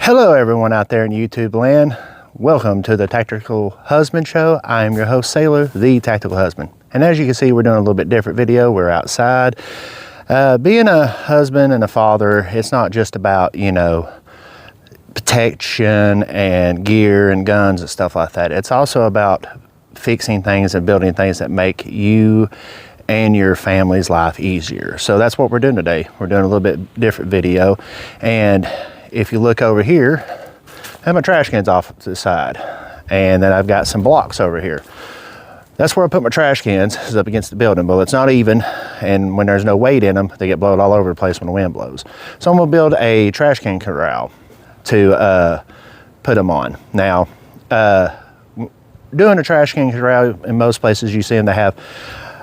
Hello everyone out there in YouTube land. Welcome to the Tactical Husband Show. I am your host Sailor, the Tactical Husband. And as you can see, we're doing a little bit different video. We're outside. Being a husband and a father, it's not just about, protection and gear and guns and stuff like that. It's also about fixing things and building things that make you and your family's life easier. So that's what we're doing today. We're doing a little bit different video. And if you look over here, I have my trash cans off to the side. And then I've got some blocks over here. That's where I put my trash cans, is up against the building. Well, it's not even, and when there's no weight in them, they get blown all over the place when the wind blows. So I'm gonna build a trash can corral to put them on. Now, doing a trash can corral, in most places you see them,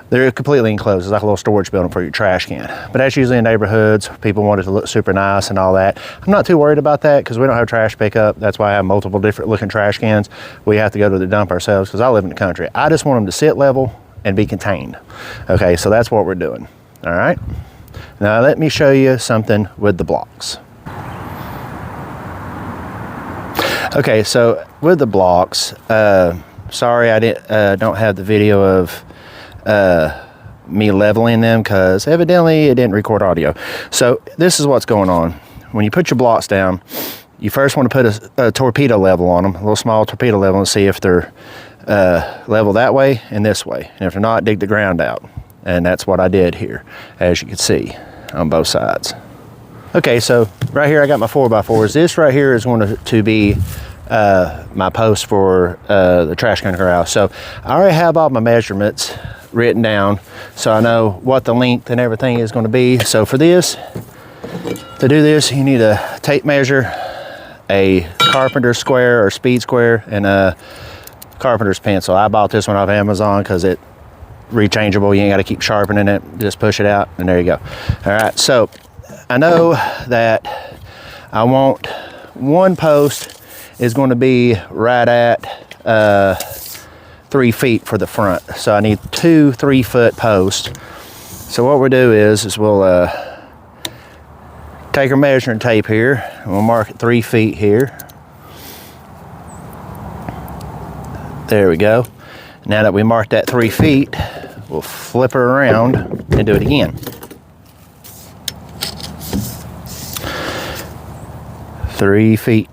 they're completely enclosed. It's like a little storage building for your trash can. But that's usually in neighborhoods. People want it to look super nice and all that. I'm not too worried about that because we don't have trash pickup. That's why I have multiple different looking trash cans. We have to go to the dump ourselves because I live in the country. I just want them to sit level and be contained. Okay, so that's what we're doing. All right. Now let me show you something with the blocks. Okay, so with the blocks, sorry I don't have the video of me leveling them because evidently it didn't record audio. So this is what's going on. When you put your blocks down, you first want to put a torpedo level on them, a little small torpedo level, and see if they're level that way and this way. And if they're not, dig the ground out. And that's what I did here, as you can see on both sides. Okay, so right here I got my 4x4s. This right here is going to be my post for the trash can corral. So I already have all my measurements written down, so I know what the length and everything is going to be. So for this, to do this, you need a tape measure, a carpenter square or speed square, and a carpenter's pencil. I bought this one off Amazon because it's rechangeable. You ain't got to keep sharpening it. Just push it out, and there you go. All right, so I know that I want one post is going to be right at 3 feet for the front. So I need 2 3-foot posts. So what we'll do is we'll take our measuring tape here and we'll mark it 3 feet here. There we go. Now that we marked that 3 feet, we'll flip her around and do it again. 3 feet.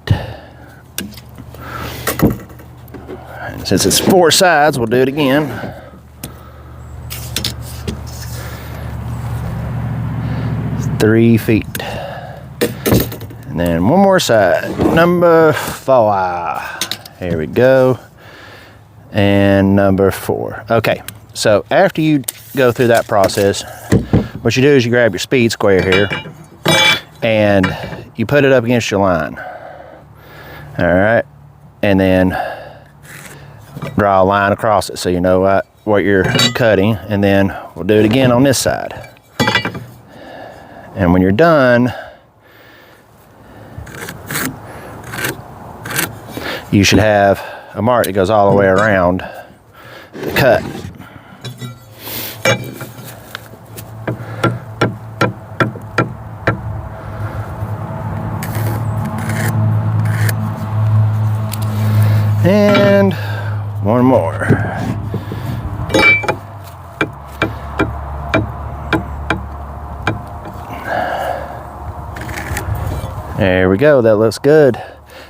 Since it's 4 sides, we'll do it again. Three feet. And then one more side, number 4. Here we go. And number 4. Okay, so after you go through that process, what you do is you grab your speed square here and you put it up against your line. All right, and then draw a line across it so you know what you're cutting, and then we'll do it again on this side. And when you're done, you should have a mark that goes all the way around the cut. And one more. There we go, that looks good.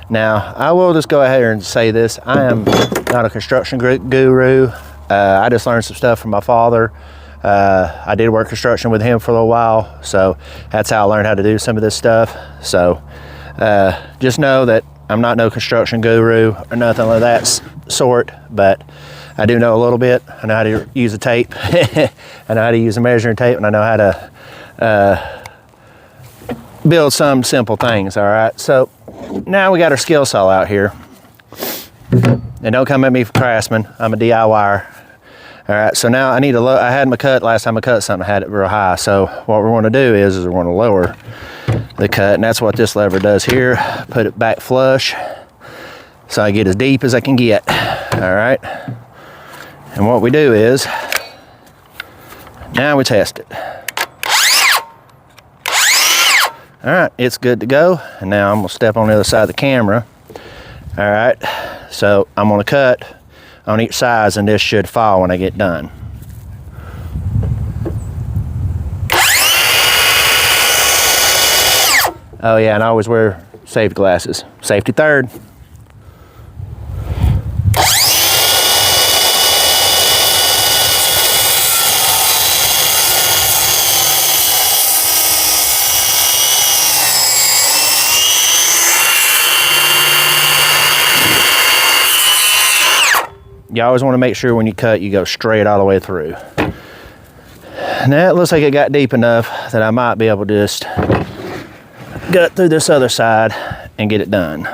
Now, I will just go ahead and say this. I am not a construction guru. I just learned some stuff from my father. I did work construction with him for a little while, so that's how I learned how to do some of this stuff. So just know that I'm not no construction guru or nothing like that sort, but I do know a little bit. I know how to use a tape. I know how to use a measuring tape, and I know how to build some simple things. All right, so now we got our skill saw out here. And don't come at me for Craftsman. I'm a DIYer. All right, so now I need to I had my cut last time I cut something, I had it real high. So what we're going to do is we're going to lower the cut, and that's what this lever does here. Put it back flush so I get as deep as I can get. All right, and what we do is now we test it. All right, it's good to go. And now I'm gonna step on the other side of the camera. All right, so I'm gonna cut on each side, and this should fall when I get done. Oh yeah, and I always wear safety glasses. Safety third. You always want to make sure when you cut, you go straight all the way through. Now it looks like it got deep enough that I might be able to just gut through this other side and get it done.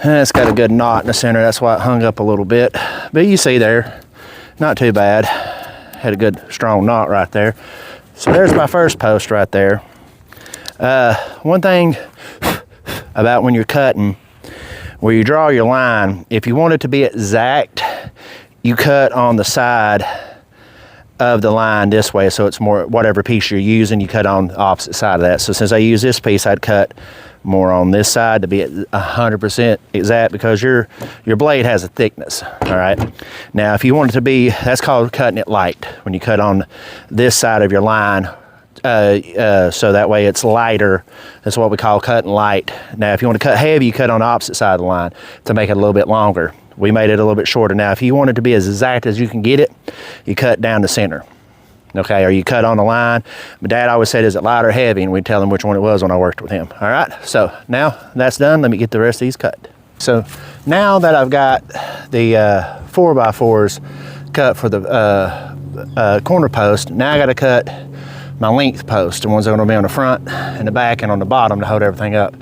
And it's got a good knot in the center, that's why it hung up a little bit. But you see there, not too bad. Had a good strong knot right there. So there's my first post right there. One thing about when you're cutting, where you draw your line, if you want it to be exact, you cut on the side of the line this way, so it's more, whatever piece you're using, you cut on the opposite side of that. So since I use this piece, I'd cut more on this side to be 100% exact, because your blade has a thickness. All right, now if you want it to be, that's called cutting it light, when you cut on this side of your line, so that way it's lighter. That's what we call cutting light. Now if you want to cut heavy, you cut on the opposite side of the line to make it a little bit longer. We made it a little bit shorter. Now if you want it to be as exact as you can get it, you cut down the center. Okay, or you cut on the line. My dad always said, is it light or heavy? And we'd tell him which one it was when I worked with him. All right, so now that's done. Let me get the rest of these cut. So now that I've got the 4x4s cut for the corner post, now I got to cut my length post, the ones that are going to be on the front and the back and on the bottom to hold everything up.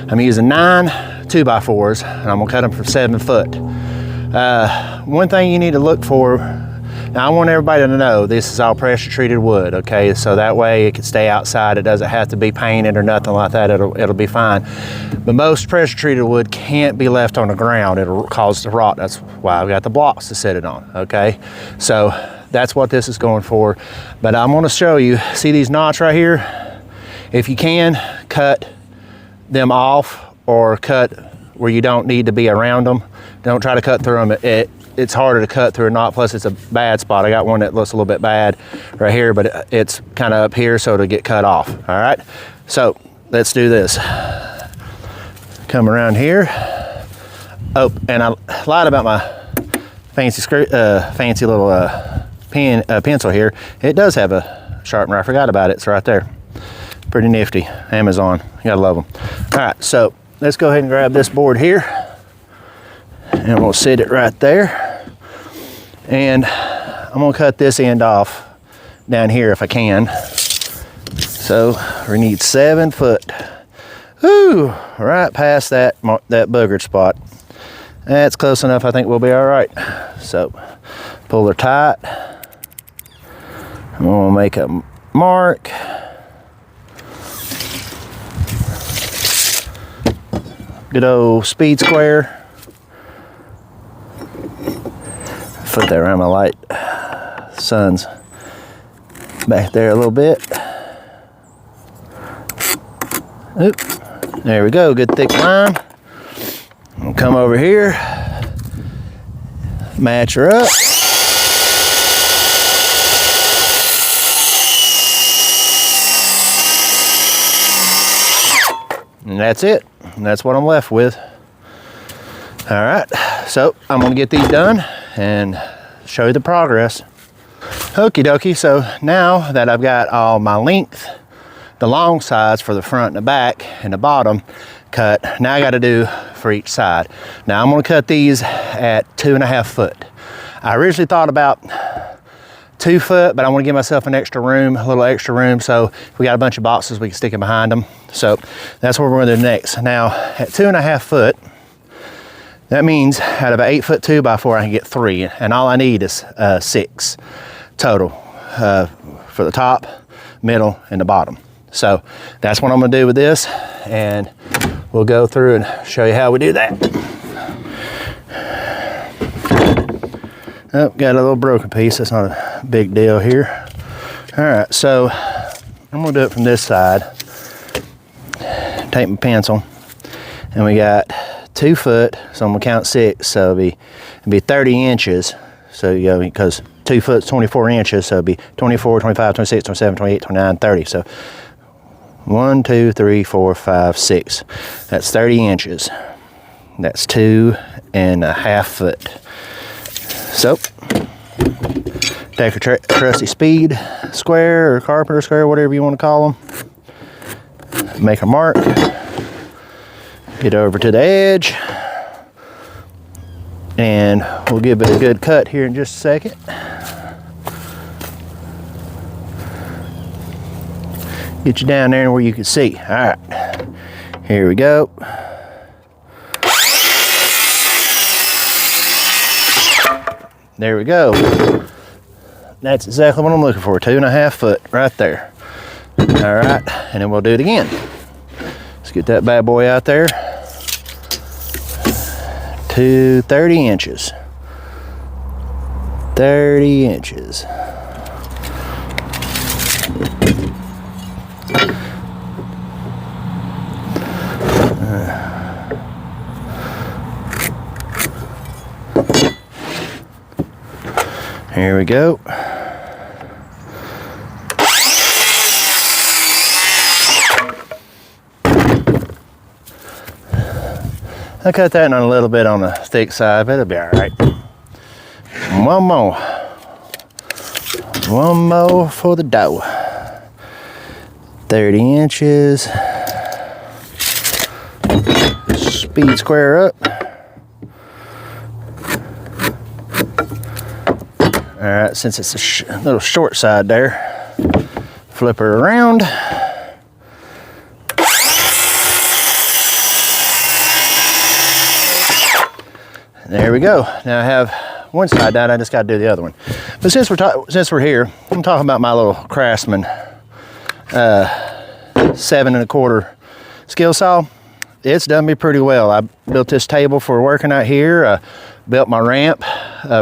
I'm using 9 2x4s, and I'm going to cut them for 7 foot. One thing you need to look for, now I want everybody to know this is all pressure treated wood, okay? So that way it can stay outside. It doesn't have to be painted or nothing like that. It'll be fine. But most pressure treated wood can't be left on the ground. It'll cause it to rot. That's why I've got the blocks to set it on, okay? So that's what this is going for. But I'm gonna show you, see these knots right here? If you can, cut them off or cut where you don't need to be around them. Don't try to cut through them. It's harder to cut through a knot, plus it's a bad spot. I got one that looks a little bit bad right here, but it's kind of up here, so it'll get cut off, all right? So let's do this. Come around here. Oh, and I lied about my fancy little pencil here. It does have a sharpener. I forgot about it. It's right there. Pretty nifty. Amazon. You gotta love them. All right, so let's go ahead and grab this board here. And we'll sit it right there. And I'm gonna cut this end off down here if I can. So we need 7 foot. Whew, right past that boogered spot. That's close enough, I think we'll be all right. So pull her tight. I'm gonna make a mark. Good old speed square. Put that around my light. Sun's back there a little bit. Oop. There we go, good thick line. I'll come over here, match her up. And that's it. And that's what I'm left with. All right, so I'm gonna get these done and show you the progress. Okie dokie, so now that I've got all my length, the long sides for the front and the back and the bottom cut, now I gotta do for each side. Now I'm gonna cut these at 2.5 foot. I originally thought about 2 foot, but I wanna give myself an extra room, a little extra room, so if we got a bunch of boxes, we can stick them behind them. So that's what we're gonna do next. Now at 2.5 foot, that means out of an 8 foot 2x4, I can get 3, and all I need is 6 total for the top, middle, and the bottom. So that's what I'm gonna do with this, and we'll go through and show you how we do that. Oh, got a little broken piece. That's not a big deal here. All right, so I'm gonna do it from this side. Take my pencil, and we got 2 foot, so I'm gonna count 6, so it'll be 30 inches. So you go, because 2 foot is 24 inches, so it'll be 24, 25, 26, 27, 28, 29, 30. So 1, 2, 3, 4, 5, 6. That's 30 inches. That's 2.5 foot. So take your trusty speed square or carpenter square, whatever you want to call them. Make a mark. Get over to the edge. And we'll give it a good cut here in just a second. Get you down there where you can see. All right, here we go. There we go. That's exactly what I'm looking for, 2.5 foot right there. All right, and then we'll do it again. Let's get that bad boy out there. 30 inches. 30 inches. Here we go. I cut that in a little bit on the thick side, but it'll be all right. One more. One more for the dough. 30 inches. Speed square up. All right, since it's a little short side there, flip her around. There we go. Now I have one side done, I just got to do the other one. But since we're here, I'm talking about my little Craftsman 7 1/4 skill saw. It's done me pretty well. I built this table for working out here, built my ramp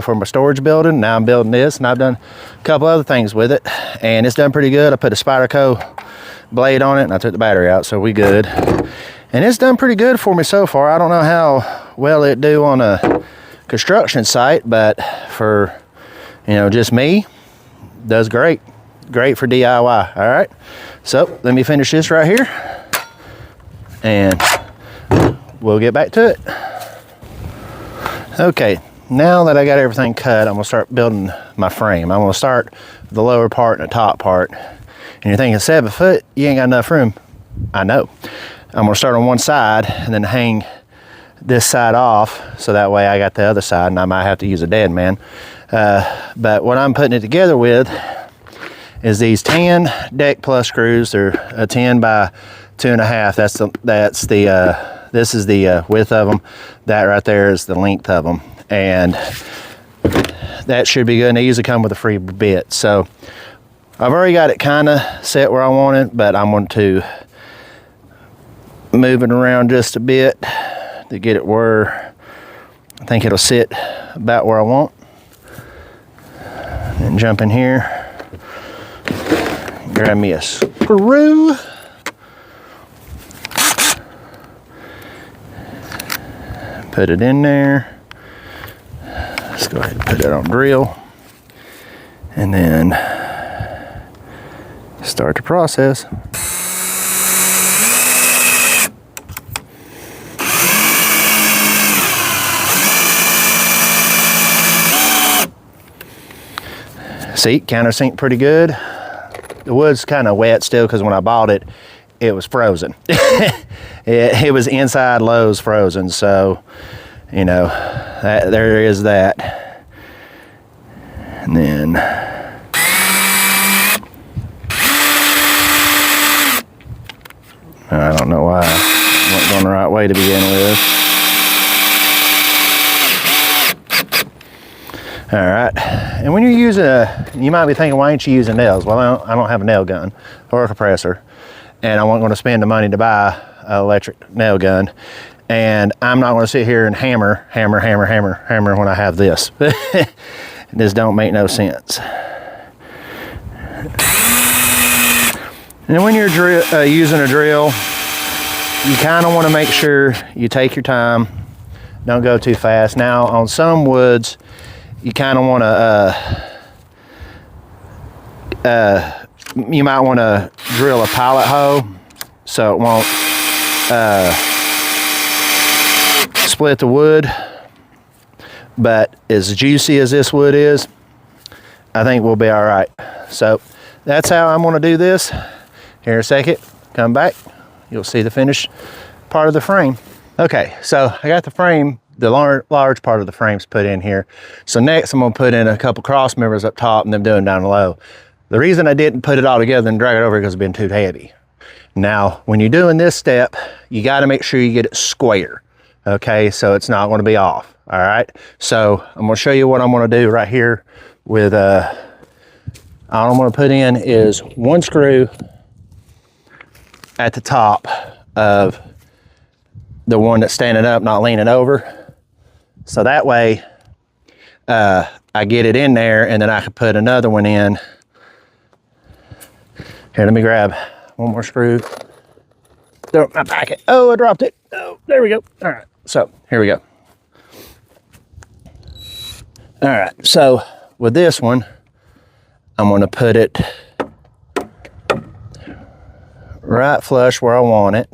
for my storage building. Now I'm building this, and I've done a couple other things with it, and it's done pretty good. I put a Spyderco blade on it, and I took the battery out, so we good. And it's done pretty good for me so far. I don't know how well it do on a construction site, but for, you know, just me, does great. Great for DIY. All right, so let me finish this right here, and we'll get back to it. Okay, now that I got everything cut, I'm gonna start building my frame. I'm gonna start with the lower part and the top part. And you're thinking 7 foot, you ain't got enough room. I know. I'm gonna start on one side and then hang this side off, so that way I got the other side, and I might have to use a dead man. But what I'm putting it together with is these 10 deck plus screws. They're a 10 by 2.5. This is the width of them. That right there is the length of them, and that should be good. And they usually come with a free bit. So I've already got it kind of set where I want it, but I'm going to move it around just a bit to get it where I think it'll sit about where I want. And jump in here, grab me a screw, put it in there. Let's go ahead and put it on drill, and then start the process. See, countersink pretty good. The wood's kind of wet still because when I bought it, it was frozen. it was inside Lowe's frozen, so, you know, there is that. And then I don't know why I wasn't going the right way to begin with. All right, and when you're using you might be thinking, why ain't you using nails? Well, I don't have a nail gun or a compressor, and I wasn't going to spend the money to buy an electric nail gun, and I'm not going to sit here and hammer when I have this. This don't make no sense. And when you're using a drill, you kind of want to make sure you take your time, don't go too fast. Now, on some woods, you kind of want to, you might want to drill a pilot hole so it won't split the wood. But as juicy as this wood is, I think we'll be all right. So that's how I'm going to do this. Here in a second, come back, you'll see the finished part of the frame. Okay, so I got the frame, the large part of the frame's put in here. So next I'm gonna put in a couple cross members up top and them doing down low. The reason I didn't put it all together and drag it over because it's been too heavy. Now, when you're doing this step, you gotta make sure you get it square. Okay, so it's not gonna be off, all right? So I'm gonna show you what I'm gonna do right here with, all I'm gonna put in is one screw at the top of the one that's standing up, not leaning over. So that way, I get it in there and then I can put another one in. Here, let me grab one more screw. Throw my packet. Oh, I dropped it. Oh, there we go. All right, so here we go. All right, so with this one, I'm gonna put it right flush where I want it.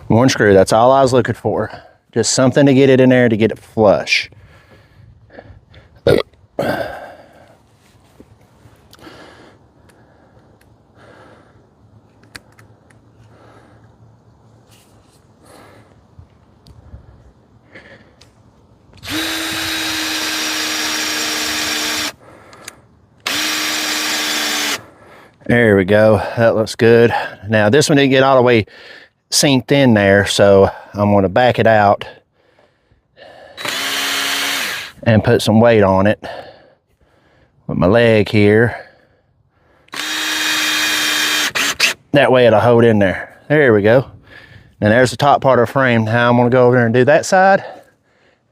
One screw, that's all I was looking for. Just something to get it in there to get it flush. There we go, that looks good. Now this one didn't get all the way synced in there, so I'm gonna back it out and put some weight on it with my leg here. That way it'll hold in there. There we go. And there's the top part of the frame. Now I'm gonna go over there and do that side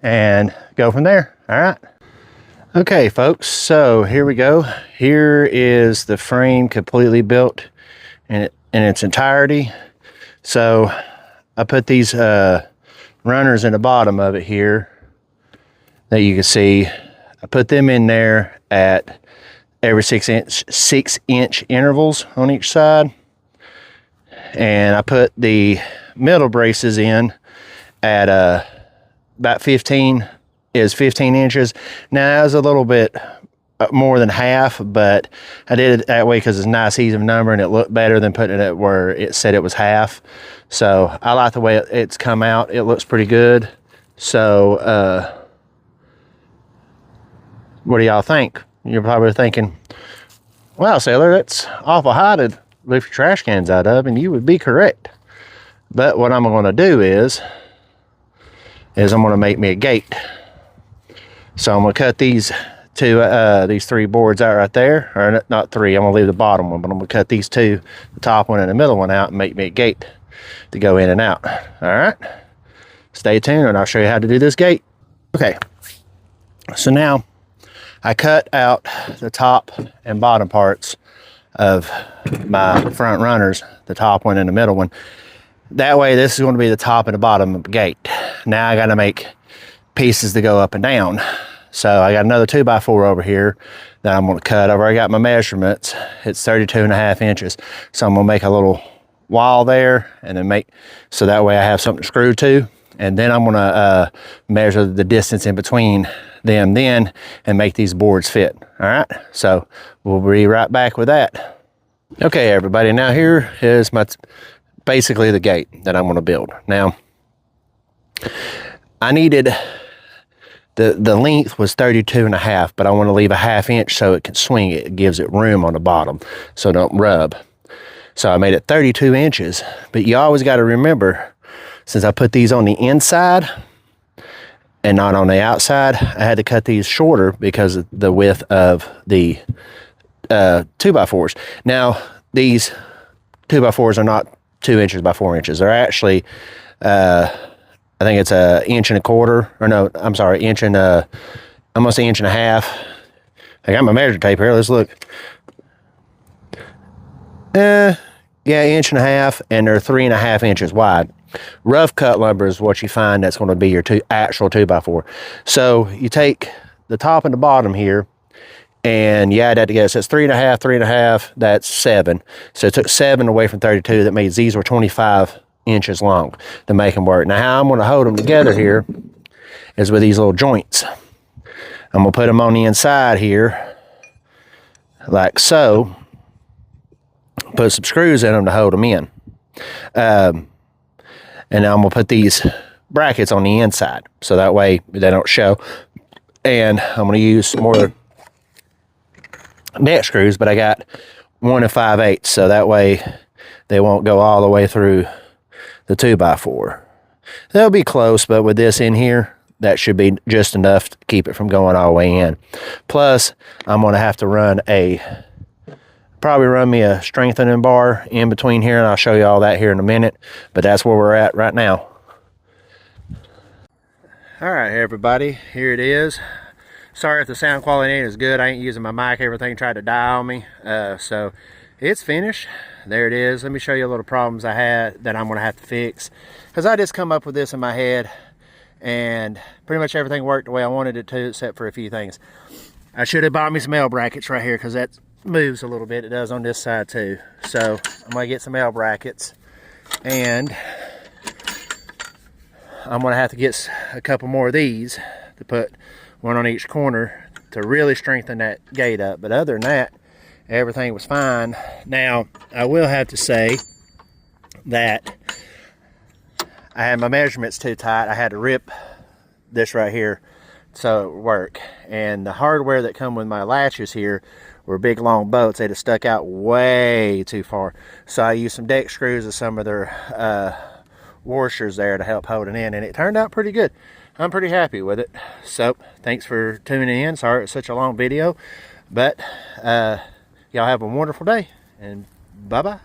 and go from there, all right? Okay, folks, so here we go. Here is the frame completely built in its entirety. So I put these runners in the bottom of it here that you can see. I put them in there at every 6 inch intervals on each side. And I put the middle braces in at about 15 inches. Now that was a little bit more than half, but I did it that way because it's a nice even number and it looked better than putting it where it said it was half. So I like the way it's come out. It looks pretty good. So what do y'all think? You're probably thinking, wow, sailor, that's awful high to lift your trash cans out of, and you would be correct. But what I'm going to do is I'm going to make me a gate. So I'm going to cut these three boards out right there, or not three, I'm going to leave the bottom one, but I'm going to cut these two, the top one and the middle one out, and make me a gate to go in and out. All right, stay tuned and I'll show you how to do this gate. Okay, so now I cut out the top and bottom parts of my front runners, the top one and the middle one. That way this is going to be the top and the bottom of the gate. Now I got to make pieces to go up and down. So I got another 2x4 over here that I'm going to cut. I've already got my measurements. It's 32.5 inches. So I'm going to make a little wall there and then so that way I have something to screw to. And then I'm going to measure the distance in between them then and make these boards fit. All right, so we'll be right back with that. Okay, everybody, now here is basically the gate that I'm going to build. Now, I needed the length was 32.5, but I want to leave a 1/2 inch so it can swing. It gives it room on the bottom so it don't rub. So I made it 32 inches, but you always got to remember, since I put these on the inside and not on the outside, I had to cut these shorter because of the width of the 2x4s. Now, these 2x4s are not 2 inches by 4 inches. They're actually, I think it's an inch and a quarter, or no, I'm sorry, almost an inch and a half. I got my measuring tape here. Let's look. Yeah, inch and a half, and they're 3.5 inches wide. Rough cut lumber is what you find that's going to be your actual 2x4. So you take the top and the bottom here, and you add that together. So it's 3.5, 3.5, that's 7. So it took 7 away from 32. That means these were 25 inches long to make them work. Now, how I'm going to hold them together here is with these little joints. I'm going to put them on the inside here, like so. Put some screws in them to hold them in. And now I'm going to put these brackets on the inside, so that way they don't show. And I'm going to use some more neck screws, but I got 1 5/8, so that way they won't go all the way through the 2x4. They'll be close, but with this in here, that should be just enough to keep it from going all the way in. Plus, I'm going to have to probably run me a strengthening bar in between here, and I'll show you all that here in a minute, but that's where we're at right now. All right, everybody, here it is. Sorry if the sound quality ain't as good. I ain't using my mic. Everything tried to die on me. So it's finished. There it is. Let me show you a little problems I had that I'm going to have to fix, because I just come up with this in my head, and pretty much everything worked the way I wanted it to, except for a few things. I should have bought me some L brackets right here, because that moves a little bit. It does on this side too. So I'm going to get some L brackets, and I'm going to have to get a couple more of these to put one on each corner to really strengthen that gate up. But other than that, everything was fine. Now, I will have to say that I had my measurements too tight. I had to rip this right here so it would work. And the hardware that come with my latches here were big long bolts. They'd have stuck out way too far. So I used some deck screws and some of their washers there to help hold it in, and it turned out pretty good. I'm pretty happy with it. So thanks for tuning in. Sorry it's such a long video, but y'all have a wonderful day, and bye-bye.